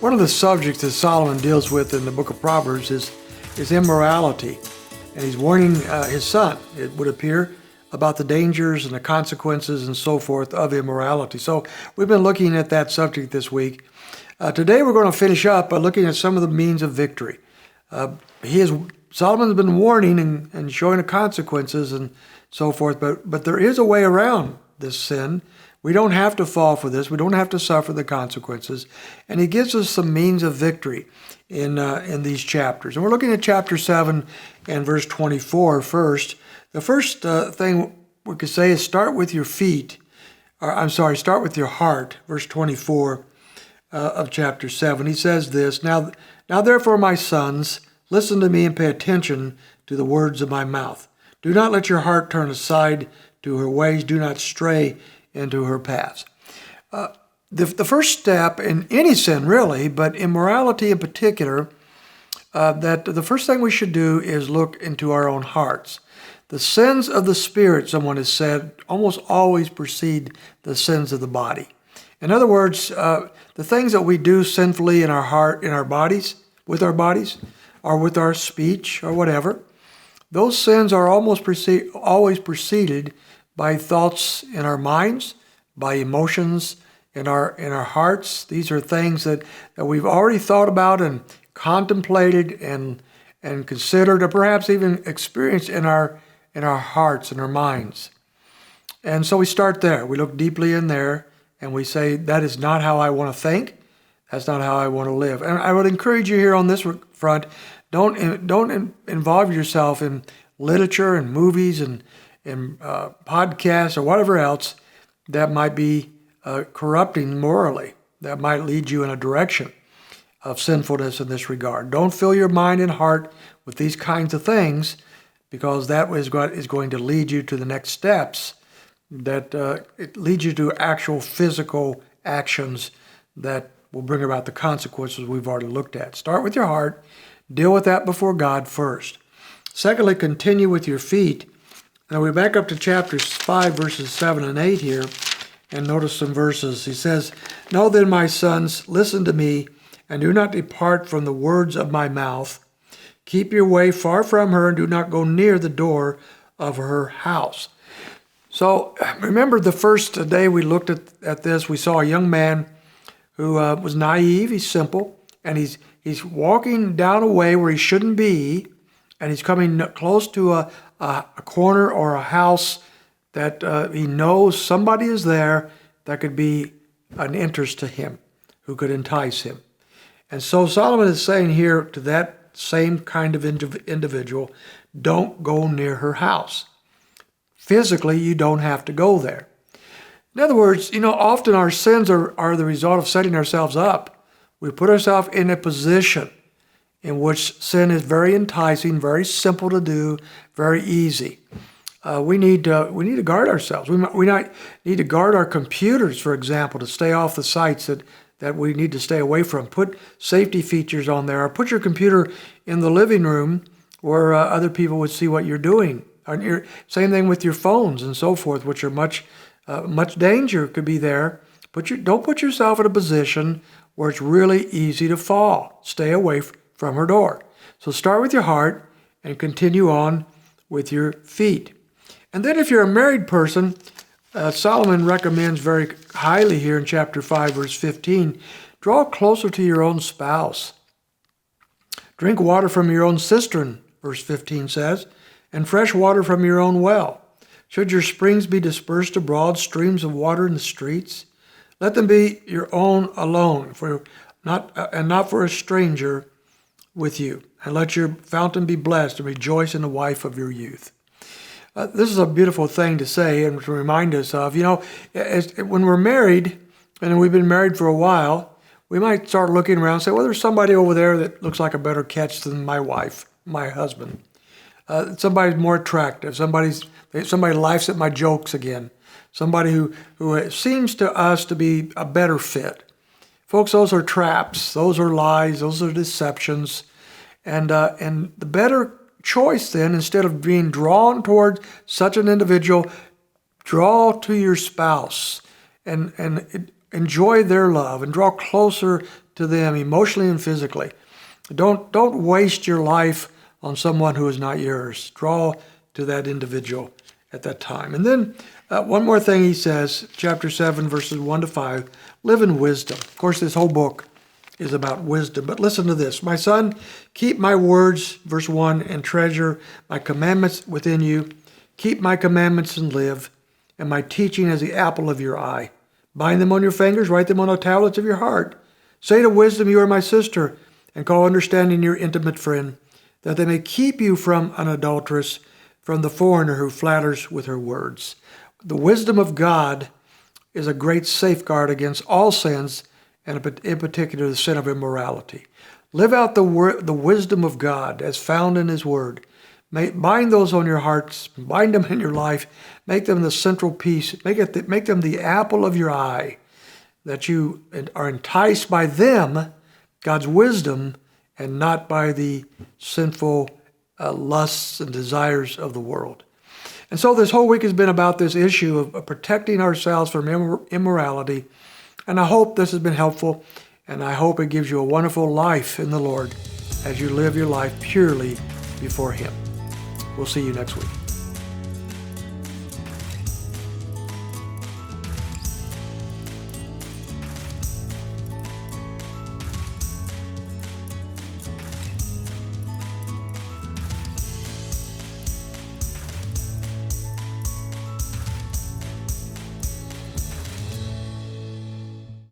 One of the subjects that Solomon deals with in the book of Proverbs is immorality. And he's warning his son, it would appear, about the dangers and the consequences and so forth of immorality. So we've been looking at that subject this week. Today we're going to finish up by looking at some of the means of victory. Solomon's been warning and showing the consequences and so forth, but there is a way around this sin. We don't have to fall for this. We don't have to suffer the consequences. And he gives us some means of victory in these chapters. And we're looking at chapter 7 and verse 24 first. The first thing we could say is start with your start with your heart, verse 24 of chapter 7. He says this, Now therefore, my sons, listen to me and pay attention to the words of my mouth. Do not let your heart turn aside to her ways. Do not stray into her paths. The first step in any sin, really, but immorality in particular, that the first thing we should do is look into our own hearts. The sins of the spirit, someone has said, almost always precede the sins of the body. In other words, the things that we do sinfully in our heart, in our bodies, or with our speech, or whatever, those sins are always preceded by thoughts in our minds, by emotions in our hearts. These are things that we've already thought about and contemplated and considered, or perhaps even experienced in our hearts and our minds. And so we start there. We look deeply in there and we say, that is not how I want to think. That's not how I want to live. And I would encourage you here on this front, don't involve yourself in literature and movies and podcasts or whatever else that might be corrupting morally, that might lead you in a direction of sinfulness in this regard. Don't fill your mind and heart with these kinds of things, because that is going to lead you to the next steps, that it leads you to actual physical actions that will bring about the consequences we've already looked at. Start with your heart. Deal with that before God first. Secondly, continue with your feet. Now we back up to chapter 5, verses 7 and 8 here, and notice some verses. He says, Know then, my sons, listen to me, and do not depart from the words of my mouth. Keep your way far from her, and do not go near the door of her house. So remember the first day we looked at this, we saw a young man who was naive, he's simple, and he's walking down a way where he shouldn't be, and he's coming close to a corner or a house that he knows somebody is there that could be an interest to him, who could entice him. And so Solomon is saying here to that same kind of individual, don't go near her house. Physically, you don't have to go there. In other words, often our sins are the result of setting ourselves up. We put ourselves in a position in which sin is very enticing, very simple to do, very easy. We need to guard ourselves. We might need to guard our computers, for example, to stay off the sites that we need to stay away from. Put safety features on there, or put your computer in the living room where other people would see what you're doing. Same thing with your phones and so forth, which are much danger could be there. Don't put yourself in a position where it's really easy to fall. Stay away from her door. So start with your heart and continue on with your feet. And then if you're a married person, Solomon recommends very highly here in chapter 5, verse 15, draw closer to your own spouse. Drink water from your own cistern, verse 15 says, and fresh water from your own well. Should your springs be dispersed abroad, streams of water in the streets? Let them be your own alone, not for a stranger with you. And let your fountain be blessed, and rejoice in the wife of your youth. This is a beautiful thing to say and to remind us of. When we're married, and we've been married for a while, we might start looking around and say, well, there's somebody over there that looks like a better catch than my wife, my husband. Somebody's more attractive. Somebody laughs at my jokes again. Somebody who seems to us to be a better fit. Folks, those are traps. Those are lies. Those are deceptions. And the better choice then, instead of being drawn toward such an individual, draw to your spouse and enjoy their love and draw closer to them emotionally and physically. Don't waste your life on someone who is not yours. Draw to that individual at that time. And then one more thing he says, chapter 7, verses 1 to 5, live in wisdom. Of course, this whole book is about wisdom. But listen to this. My son, keep my words, verse 1, and treasure my commandments within you. Keep my commandments and live, and my teaching as the apple of your eye. Bind them on your fingers, write them on the tablets of your heart. Say to wisdom, you are my sister, and call understanding your intimate friend, that they may keep you from an adulteress, from the foreigner who flatters with her words. The wisdom of God is a great safeguard against all sins, and in particular the sin of immorality. Live out the wisdom of God as found in his word. Bind those on your hearts, bind them in your life, make them the central piece, make them the apple of your eye, that you are enticed by them, God's wisdom, and not by the sinful lusts and desires of the world. And so this whole week has been about this issue of protecting ourselves from immorality. And I hope this has been helpful, and I hope it gives you a wonderful life in the Lord as you live your life purely before him. We'll see you next week.